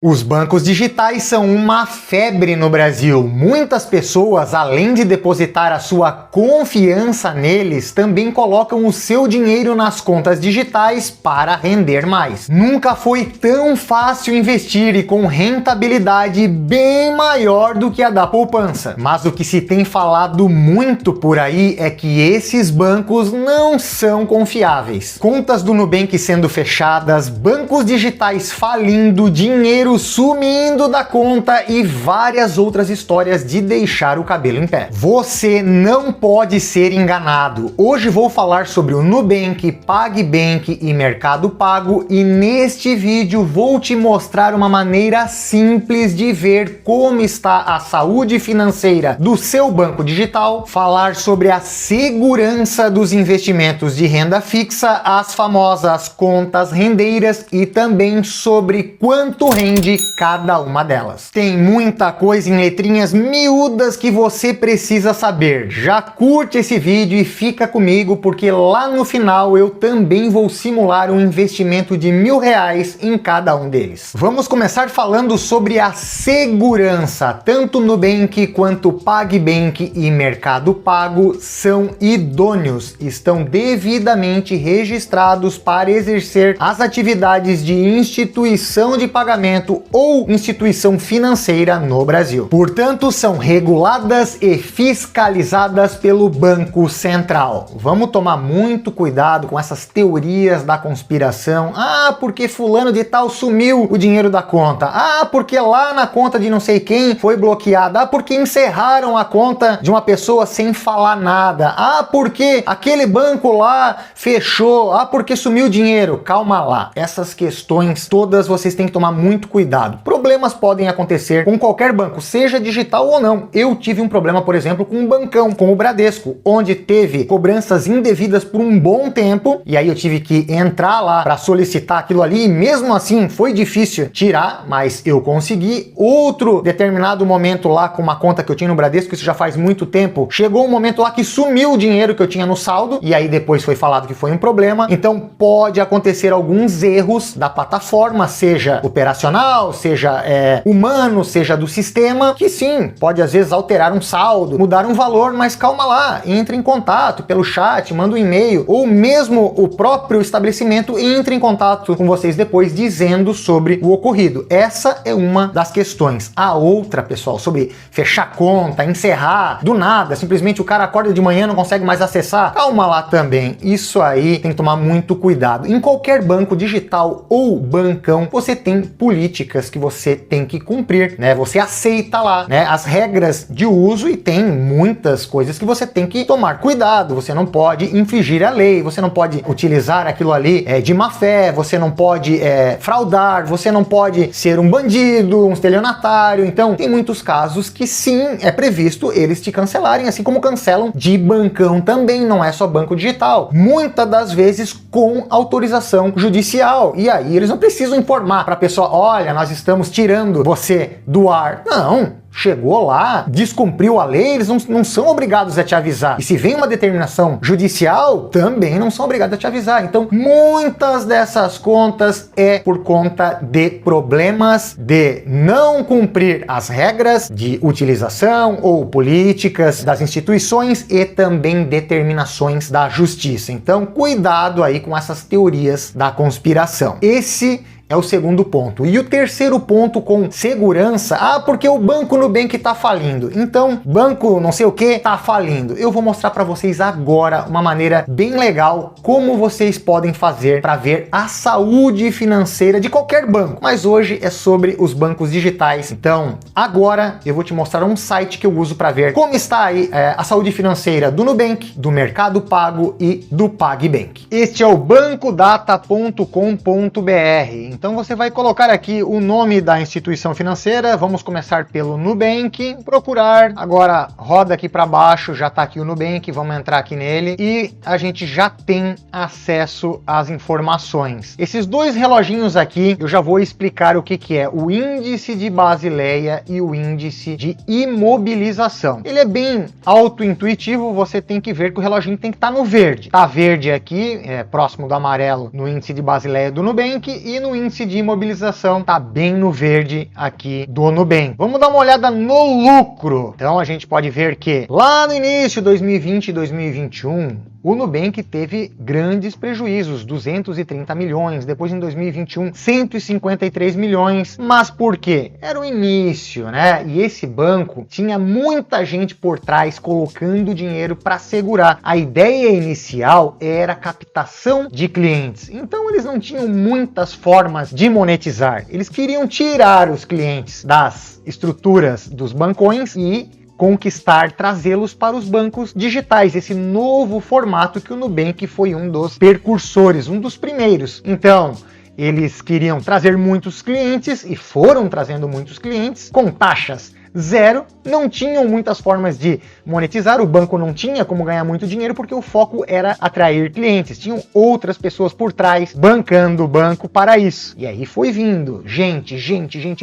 Os bancos digitais são uma febre no Brasil. Muitas pessoas, além de depositar a sua confiança neles, também colocam o seu dinheiro nas contas digitais para render mais. Nunca foi tão fácil investir e com rentabilidade bem maior do que a da poupança. Mas o que se tem falado muito por aí é que esses bancos não são confiáveis. Contas do Nubank sendo fechadas, bancos digitais falindo, dinheiro sumindo da conta e várias outras histórias de deixar o cabelo em pé. Você não pode ser enganado. Hoje vou falar sobre o Nubank, PagBank e Mercado Pago e neste vídeo vou te mostrar uma maneira simples de ver como está a saúde financeira do seu banco digital, falar sobre a segurança dos investimentos de renda fixa, as famosas contas rendeiras e também sobre quanto rende cada uma delas. Tem muita coisa em letrinhas miúdas que você precisa saber. Já curte esse vídeo e fica comigo porque lá no final eu também vou simular um investimento de R$1.000 em cada um deles. Vamos começar falando sobre a segurança. Tanto Nubank quanto PagBank e Mercado Pago são idôneos, estão devidamente registrados para exercer as atividades de instituição de pagamento ou instituição financeira no Brasil. Portanto, são reguladas e fiscalizadas pelo Banco Central. Vamos tomar muito cuidado com essas teorias da conspiração. Ah, porque fulano de tal sumiu o dinheiro da conta. Ah, porque lá na conta de não sei quem foi bloqueada. Ah, porque encerraram a conta de uma pessoa sem falar nada. Ah, porque aquele banco lá fechou. Ah, porque sumiu o dinheiro. Calma lá. Essas questões todas vocês têm que tomar muito cuidado. Problemas podem acontecer com qualquer banco, seja digital ou não. Eu tive um problema, por exemplo, com um bancão, com o Bradesco, onde teve cobranças indevidas por um bom tempo, e aí eu tive que entrar lá para solicitar aquilo ali, e mesmo assim foi difícil tirar, mas eu consegui. Outro determinado momento lá com uma conta que eu tinha no Bradesco, isso já faz muito tempo, chegou um momento lá que sumiu o dinheiro que eu tinha no saldo, e aí depois foi falado que foi um problema. Então pode acontecer alguns erros da plataforma, seja operacional, seja humano, seja do sistema, que sim, pode às vezes alterar um saldo, mudar um valor, mas calma lá, entre em contato pelo chat, manda um e-mail, ou mesmo o próprio estabelecimento entre em contato com vocês depois dizendo sobre o ocorrido. Essa é uma das questões. A outra, pessoal, sobre fechar conta, encerrar, do nada, simplesmente o cara acorda de manhã e não consegue mais acessar, calma lá também. Isso aí tem que tomar muito cuidado. Em qualquer banco digital ou bancão, você tem políticas que você tem que cumprir, né? Você aceita lá, né, as regras de uso e tem muitas coisas que você tem que tomar cuidado. Você não pode infringir a lei, você não pode utilizar aquilo ali de má fé, você não pode fraudar, você não pode ser um bandido, um estelionatário. Então, tem muitos casos que sim, é previsto eles te cancelarem, assim como cancelam de bancão também, não é só banco digital. Muitas das vezes com autorização judicial. E aí eles não precisam informar para a pessoa, olha, nós estamos tirando você do ar. Não, chegou lá, descumpriu a lei, eles não são obrigados a te avisar. E se vem uma determinação judicial, também não são obrigados a te avisar. Então, muitas dessas contas é por conta de problemas de não cumprir as regras de utilização ou políticas das instituições e também determinações da justiça. Então, cuidado aí com essas teorias da conspiração. Esse é o segundo ponto. E o terceiro ponto com segurança, porque o banco Nubank tá falindo. Então, banco não sei o que tá falindo. Eu vou mostrar para vocês agora uma maneira bem legal como vocês podem fazer para ver a saúde financeira de qualquer banco. Mas hoje é sobre os bancos digitais. Então, agora eu vou te mostrar um site que eu uso para ver como está aí a saúde financeira do Nubank, do Mercado Pago e do PagBank. Este é o bancodata.com.br. Então você vai colocar aqui o nome da instituição financeira, vamos começar pelo Nubank, procurar, agora roda aqui para baixo, já está aqui o Nubank, vamos entrar aqui nele e a gente já tem acesso às informações. Esses dois reloginhos aqui, eu já vou explicar o que é o índice de Basileia e o índice de imobilização. Ele é bem auto-intuitivo, você tem que ver que o reloginho tem que estar no verde. Tá verde aqui, próximo do amarelo no índice de Basileia do Nubank e no índice índice de imobilização está bem no verde aqui do Nubank. Vamos dar uma olhada no lucro. Então a gente pode ver que lá no início, 2020 e 2021, o Nubank teve grandes prejuízos, 230 milhões, depois em 2021, 153 milhões. Mas por quê? Era o início, né? E esse banco tinha muita gente por trás colocando dinheiro para segurar. A ideia inicial era captação de clientes. Então eles não tinham muitas formas de monetizar. Eles queriam tirar os clientes das estruturas dos bancões e conquistar, trazê-los para os bancos digitais, esse novo formato que o Nubank foi um dos precursores, um dos primeiros. Então, eles queriam trazer muitos clientes e foram trazendo muitos clientes com taxas zero, não tinham muitas formas de monetizar, o banco não tinha como ganhar muito dinheiro porque o foco era atrair clientes, tinham outras pessoas por trás bancando o banco para isso. E aí foi vindo gente,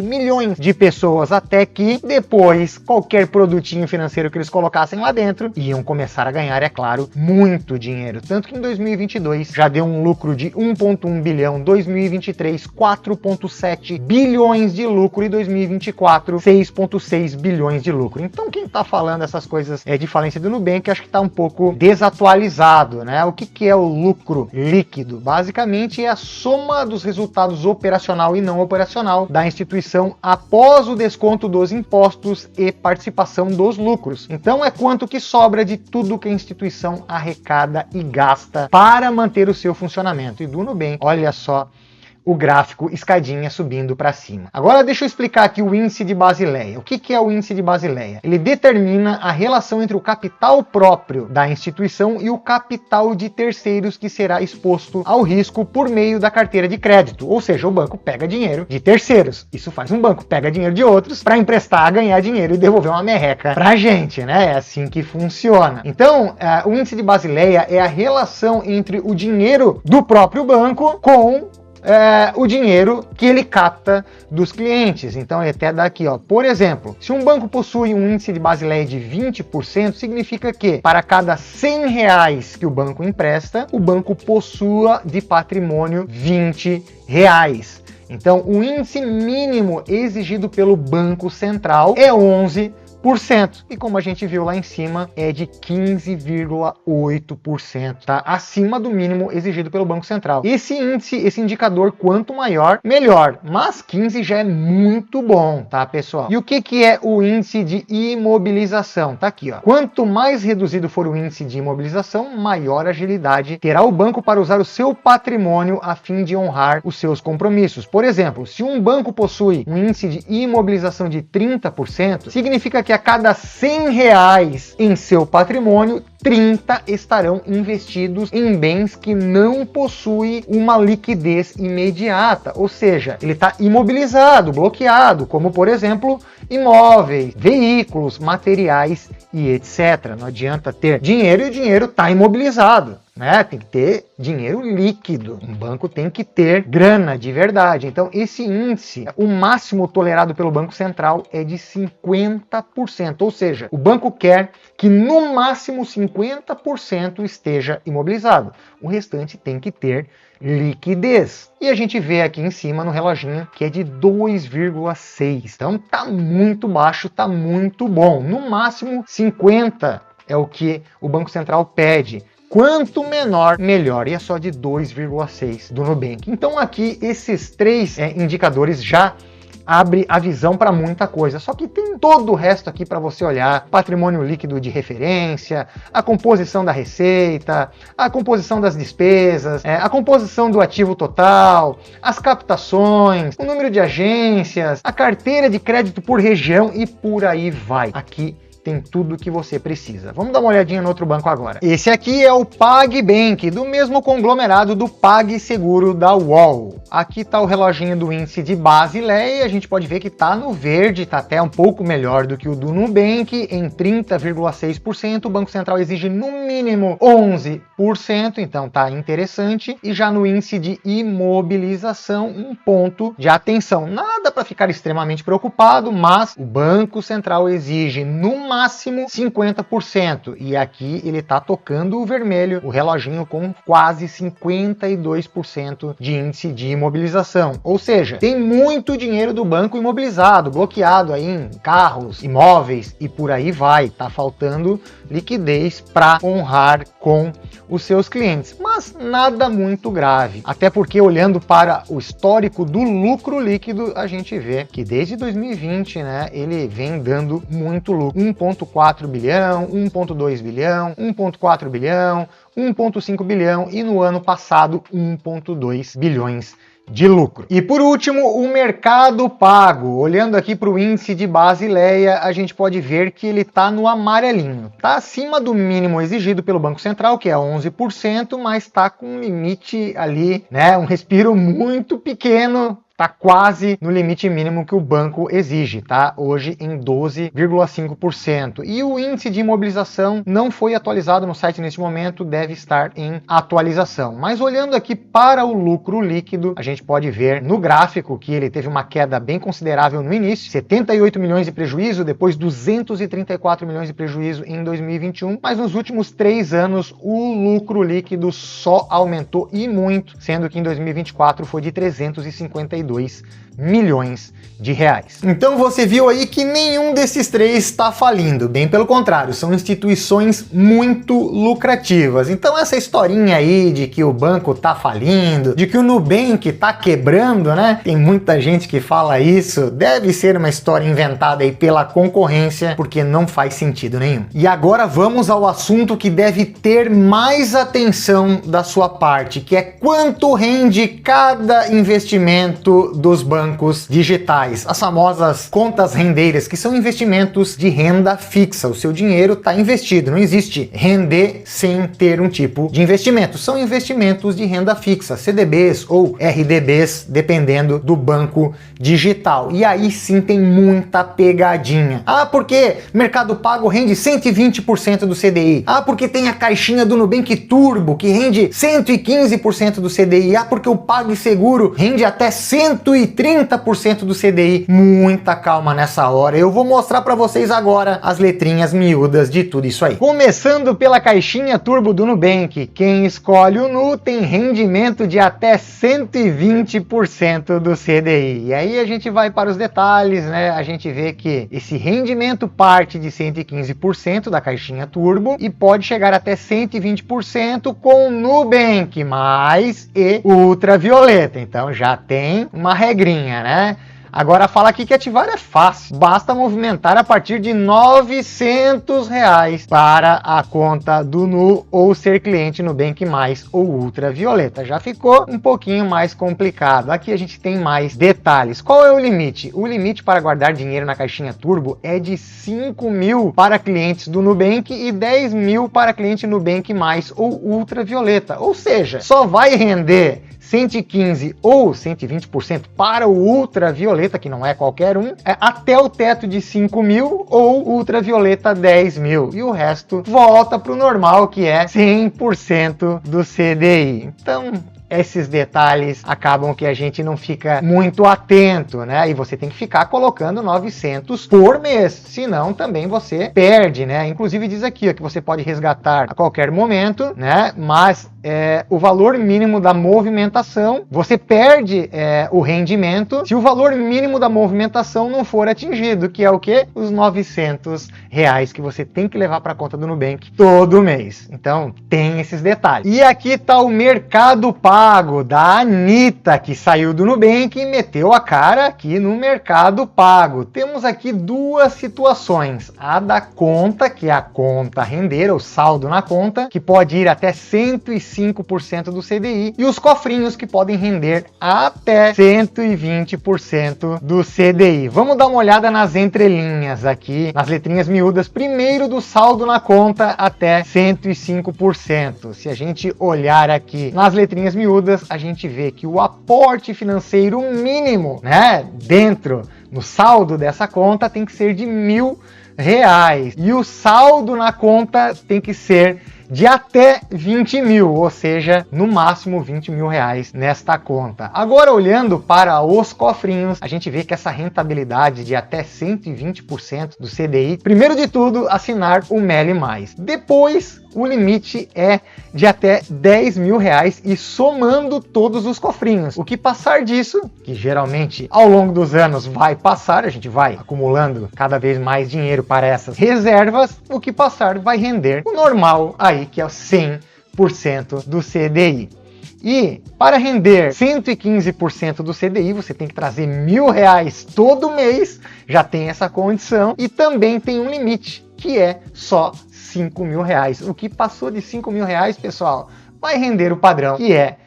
milhões de pessoas, até que depois qualquer produtinho financeiro que eles colocassem lá dentro iam começar a ganhar, é claro, muito dinheiro. Tanto que em 2022 já deu um lucro de 1,1 bilhão, 2023 4,7 bilhões de lucro e 2024 6,6 bilhões de lucro. Então quem está falando essas coisas de falência do Nubank, acho que está um pouco desatualizado, né? O que é o lucro líquido? Basicamente é a soma dos resultados operacional e não operacional da instituição após o desconto dos impostos e participação dos lucros. Então é quanto que sobra de tudo que a instituição arrecada e gasta para manter o seu funcionamento. E do Nubank, olha só o gráfico escadinha subindo para cima. Agora deixa eu explicar aqui o índice de Basileia. O que é o índice de Basileia? Ele determina a relação entre o capital próprio da instituição e o capital de terceiros que será exposto ao risco por meio da carteira de crédito. Ou seja, o banco pega dinheiro de terceiros. Isso faz um banco pega dinheiro de outros para emprestar, ganhar dinheiro e devolver uma merreca pra gente, né? É assim que funciona. Então, o índice de Basileia é a relação entre o dinheiro do próprio banco com o dinheiro que ele capta dos clientes. Então ele até dá aqui, ó, por exemplo, se um banco possui um índice de Basileia de 20%, significa que para cada 100 reais que o banco empresta, o banco possua de patrimônio 20 reais. Então o índice mínimo exigido pelo Banco Central é 11%. E como a gente viu lá em cima, é de 15,8%, tá? Acima do mínimo exigido pelo Banco Central. Esse índice, esse indicador, quanto maior, melhor. Mas 15 já é muito bom, tá, pessoal? E o que é o índice de imobilização? Tá aqui, ó. Quanto mais reduzido for o índice de imobilização, maior agilidade terá o banco para usar o seu patrimônio a fim de honrar os seus compromissos. Por exemplo, se um banco possui um índice de imobilização de 30%, significa que a cada 100 reais em seu patrimônio, 30 estarão investidos em bens que não possuem uma liquidez imediata, ou seja, ele está imobilizado, bloqueado, como por exemplo, imóveis, veículos, materiais e etc. Não adianta ter dinheiro e o dinheiro está imobilizado, né? Tem que ter dinheiro líquido. Um banco tem que ter grana de verdade. Então, esse índice, o máximo tolerado pelo Banco Central é de 50%. Ou seja, o banco quer que no máximo 50% esteja imobilizado. O restante tem que ter liquidez. E a gente vê aqui em cima no reloginho que é de 2,6. Então tá muito baixo, tá muito bom. No máximo 50 é o que o Banco Central pede. Quanto menor, melhor. E é só de 2,6 do Nubank. Então aqui esses três indicadores já abre a visão para muita coisa. Só que tem todo o resto aqui para você olhar. Patrimônio líquido de referência, a composição da receita, a composição das despesas, a composição do ativo total, as captações, o número de agências, a carteira de crédito por região e por aí vai. Aqui tem tudo que você precisa. Vamos dar uma olhadinha no outro banco agora. Esse aqui é o PagBank, do mesmo conglomerado do PagSeguro da UOL. Aqui está o reloginho do índice de Basileia, a gente pode ver que está no verde, está até um pouco melhor do que o do Nubank, em 30,6%. O Banco Central exige no mínimo 11%, então tá interessante. E já no índice de imobilização, um ponto de atenção. Nada para ficar extremamente preocupado, mas o Banco Central exige no máximo 50%. E aqui ele está tocando o vermelho, o reloginho com quase 52% de índice de imobilização. Ou seja, tem muito dinheiro do banco imobilizado, bloqueado aí em carros, imóveis e por aí vai. Tá faltando liquidez para honrar com os seus clientes, mas nada muito grave. Até porque olhando para o histórico do lucro líquido, a gente vê que desde 2020, né, ele vem dando muito lucro. 1,4 bilhão, 1,2 bilhão, 1,4 bilhão, 1,5 bilhão e no ano passado 1,2 bilhões de lucro. E por último, o Mercado Pago. Olhando aqui para o índice de Basileia, a gente pode ver que ele está no amarelinho. Está acima do mínimo exigido pelo Banco Central, que é 11%, mas está com um limite ali, né, um respiro muito pequeno. Está quase no limite mínimo que o banco exige, tá? Hoje em 12,5%. E o índice de imobilização não foi atualizado no site neste momento, deve estar em atualização. Mas olhando aqui para o lucro líquido, a gente pode ver no gráfico que ele teve uma queda bem considerável no início, 78 milhões de prejuízo, depois 234 milhões de prejuízo em 2021, mas nos últimos 3 anos o lucro líquido só aumentou e muito, sendo que em 2024 foi de 352 milhões de reais. Então você viu aí que nenhum desses três está falindo, bem pelo contrário, são instituições muito lucrativas. Então essa historinha aí de que o banco tá falindo, de que o Nubank tá quebrando, né? Tem muita gente que fala isso, deve ser uma história inventada aí pela concorrência, porque não faz sentido nenhum. E agora vamos ao assunto que deve ter mais atenção da sua parte, que é quanto rende cada investimento dos bancos digitais, as famosas contas rendeiras, que são investimentos de renda fixa. O seu dinheiro está investido, não existe render sem ter um tipo de investimento. São investimentos de renda fixa, CDBs ou RDBs, dependendo do banco digital. E aí sim tem muita pegadinha. Ah, porque Mercado Pago rende 120% do CDI. Ah, porque tem a caixinha do Nubank Turbo, que rende 115% do CDI. Ah, porque o PagSeguro rende até 130% do CDI. Muita calma nessa hora. Eu vou mostrar para vocês agora as letrinhas miúdas de tudo isso aí. Começando pela caixinha turbo do Nubank. Quem escolhe o Nu tem rendimento de até 120% do CDI. E aí a gente vai para os detalhes, né? A gente vê que esse rendimento parte de 115% da caixinha turbo e pode chegar até 120% com o Nubank, mais e ultravioleta. Então já tem uma regrinha, né? Agora fala aqui que ativar é fácil, basta movimentar a partir de R$900 para a conta do Nu ou ser cliente Nubank Mais ou Ultravioleta. Já ficou um pouquinho mais complicado. Aqui a gente tem mais detalhes. Qual é o limite? O limite para guardar dinheiro na caixinha turbo é de 5 mil para clientes do Nubank e 10 mil para cliente Nubank Mais ou Ultravioleta. Ou seja, só vai render 115 ou 120% para o ultravioleta, que não é qualquer um, até o teto de 5 mil ou ultravioleta 10 mil. E o resto volta para o normal, que é 100% do CDI. Então, esses detalhes acabam que a gente não fica muito atento, né? E você tem que ficar colocando 900 por mês, senão também você perde, né? Inclusive diz aqui ó, que você pode resgatar a qualquer momento, né? Mas o valor mínimo da movimentação, você perde o rendimento se o valor mínimo da movimentação não for atingido, que é o quê? Os R$900 que você tem que levar para a conta do Nubank todo mês. Então, tem esses detalhes. E aqui está o Mercado Pago da Anitta, que saiu do Nubank e meteu a cara aqui no Mercado Pago. Temos aqui duas situações. A da conta, que é a conta rendeira, o saldo na conta, que pode ir até 105% do CDI, e os cofrinhos que podem render até 120% do CDI. Vamos dar uma olhada nas entrelinhas aqui, nas letrinhas miúdas, primeiro do saldo na conta até 105%. Se a gente olhar aqui nas letrinhas miúdas, a gente vê que o aporte financeiro mínimo, né, no saldo dessa conta tem que ser de R$1.000 e o saldo na conta tem que ser de até 20 mil, ou seja, no máximo 20 mil reais nesta conta. Agora, olhando para os cofrinhos, a gente vê que essa rentabilidade de até 120% do CDI, primeiro de tudo, assinar o Meli+. Depois, o limite é de até 10 mil reais e somando todos os cofrinhos. O que passar disso, que geralmente ao longo dos anos vai passar, a gente vai acumulando cada vez mais dinheiro para essas reservas, o que passar vai render o normal aí, que é o 100% do CDI. E para render 115% do CDI, você tem que trazer R$1.000 todo mês, já tem essa condição, e também tem um limite, que é só R$5.000. O que passou de R$5.000, pessoal, vai render o padrão, que é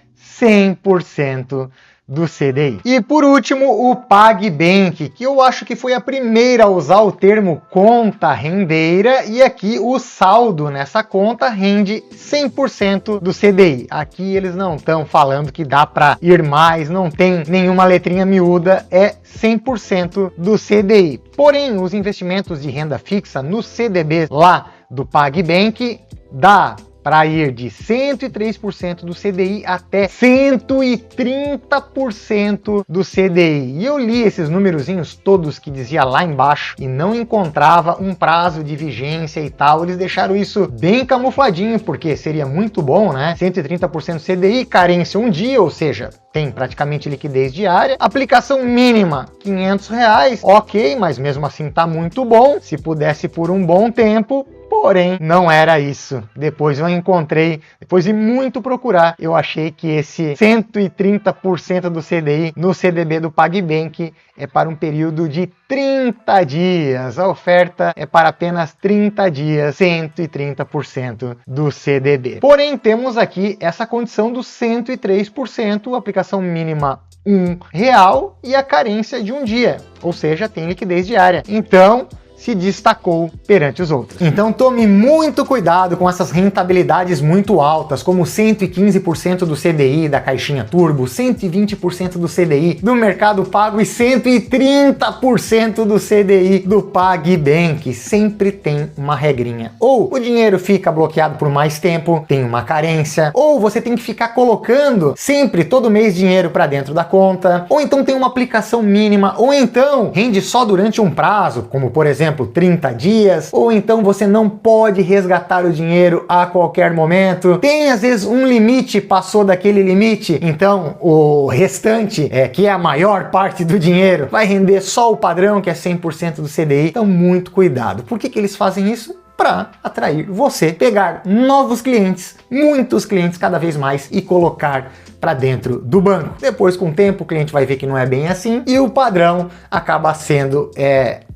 100% do CDI. E por último, o PagBank, que eu acho que foi a primeira a usar o termo conta rendeira, e aqui o saldo nessa conta rende 100% do CDI. Aqui eles não estão falando que dá para ir mais, não tem nenhuma letrinha miúda, é 100% do CDI. Porém, os investimentos de renda fixa no CDB lá do PagBank dá para ir de 103% do CDI até 130% do CDI. E eu li esses numerozinhos todos que dizia lá embaixo e não encontrava um prazo de vigência e tal. Eles deixaram isso bem camufladinho, porque seria muito bom, né? 130% do CDI, carência um dia, ou seja, tem praticamente liquidez diária. Aplicação mínima, R$500, ok, mas mesmo assim tá muito bom. Se pudesse por um bom tempo, porém, não era isso. Depois eu encontrei, depois de muito procurar, eu achei que esse 130% do CDI no CDB do PagBank é para um período de 30 dias. A oferta é para apenas 30 dias, 130% do CDB. Porém, temos aqui essa condição do 103%, aplicação mínima R$1 e a carência de um dia, ou seja, tem liquidez diária. Então, se destacou perante os outros. Então tome muito cuidado com essas rentabilidades muito altas, como 115% do CDI da caixinha turbo, 120% do CDI do Mercado Pago e 130% do CDI do PagBank. Sempre tem uma regrinha. Ou o dinheiro fica bloqueado por mais tempo, tem uma carência, ou você tem que ficar colocando sempre, todo mês, dinheiro para dentro da conta, ou então tem uma aplicação mínima, ou então rende só durante um prazo, como por exemplo 30 dias, ou então você não pode resgatar o dinheiro a qualquer momento. Tem às vezes um limite, passou daquele limite, então o restante, que é a maior parte do dinheiro, vai render só o padrão, que é 100% do CDI. Então muito cuidado. Por que eles fazem isso? Para atrair você, pegar novos clientes, muitos clientes cada vez mais e colocar para dentro do banco. Depois, com o tempo, o cliente vai ver que não é bem assim e o padrão acaba sendo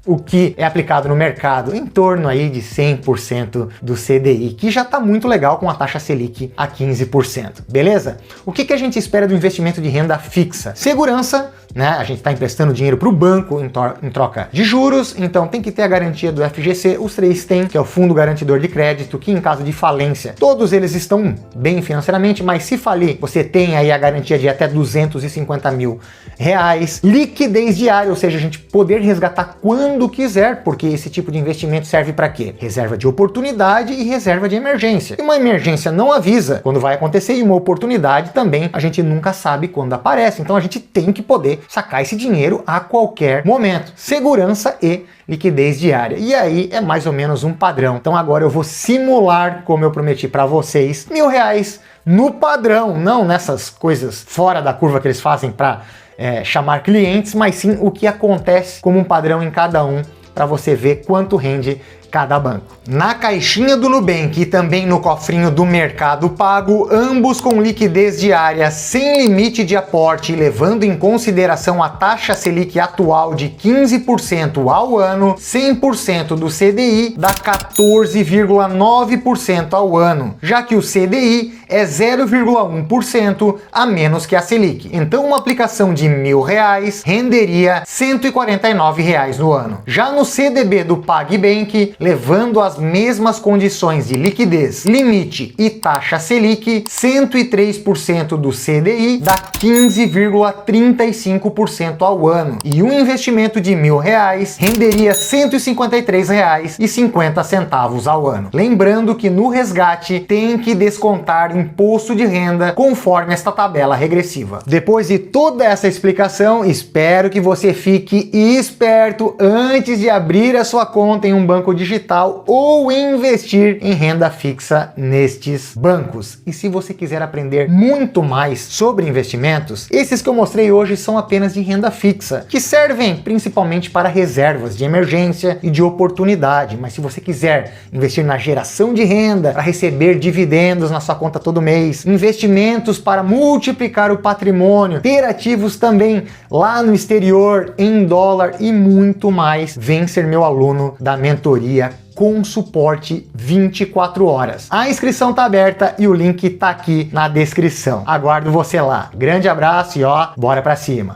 o que é aplicado no mercado, em torno aí de 100% do CDI, que já está muito legal com a taxa Selic a 15%, beleza? O que a gente espera do investimento de renda fixa? Segurança, né? A gente está emprestando dinheiro para o banco em troca de juros, então tem que ter a garantia do FGC, os três têm, que é o Fundo Garantidor de Crédito, que em caso de falência, todos eles estão bem financeiramente, mas se falir, você tem aí a garantia de até R$250 mil. Liquidez diária, ou seja, a gente poder resgatar quando quiser, porque esse tipo de investimento serve para quê? Reserva de oportunidade e reserva de emergência. E uma emergência não avisa quando vai acontecer, e uma oportunidade também a gente nunca sabe quando aparece, então a gente tem que poder sacar esse dinheiro a qualquer momento. Segurança e liquidez diária. E aí é mais ou menos um padrão. Então agora eu vou simular, como eu prometi para vocês, R$1.000 no padrão, não nessas coisas fora da curva que eles fazem para chamar clientes, mas sim o que acontece como um padrão em cada um, para você ver quanto rende cada banco. Na caixinha do Nubank e também no cofrinho do Mercado Pago, ambos com liquidez diária sem limite de aporte, levando em consideração a taxa Selic atual de 15% ao ano, 100% do CDI dá 14,9% ao ano, já que o CDI é 0,1% a menos que a Selic. Então uma aplicação de R$1.000 renderia R$149 no ano. Já no CDB do PagBank, levando as mesmas condições de liquidez, limite e taxa Selic, 103% do CDI dá 15,35% ao ano. E um investimento de R$1.000 renderia R$ 153,50 ao ano. Lembrando que no resgate tem que descontar imposto de renda conforme esta tabela regressiva. Depois de toda essa explicação, espero que você fique esperto antes de abrir a sua conta em um banco digital ou investir em renda fixa nestes bancos. E se você quiser aprender muito mais sobre investimentos, esses que eu mostrei hoje são apenas de renda fixa, que servem principalmente para reservas de emergência e de oportunidade. Mas se você quiser investir na geração de renda, para receber dividendos na sua conta todo mês, investimentos para multiplicar o patrimônio, ter ativos também lá no exterior, em dólar e muito mais, vem ser meu aluno da mentoria com suporte 24 horas. A inscrição tá aberta e o link tá aqui na descrição. Aguardo você lá. Grande abraço e bora pra cima!